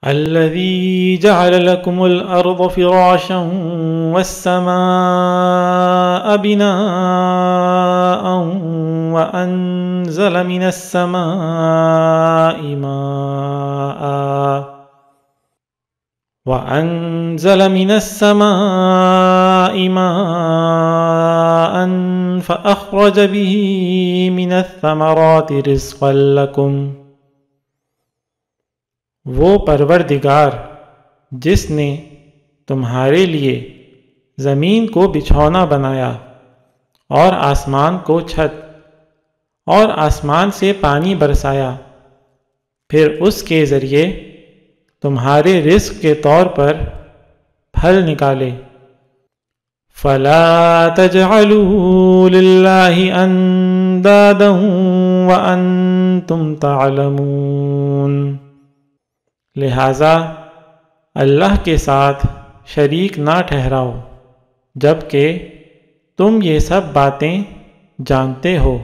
الذي جعل لكم الأرض فراشا والسماء بناء وأنزل من السماء ماء فأخرج به من الثمرات رزقا لكم۔ وہ پروردگار جس نے تمہارے لیے زمین کو بچھونا بنایا اور آسمان کو چھت اور آسمان سے پانی برسایا، پھر اس کے ذریعے تمہارے رزق کے طور پر پھل نکالے۔ فَلَا تَجْعَلُوا لِلَّهِ أَنْدَادًا وَأَنْتُمْ تَعْلَمُونَ، لہذا اللہ کے ساتھ شریک نہ ٹھہراؤ جبکہ تم یہ سب باتیں جانتے ہو۔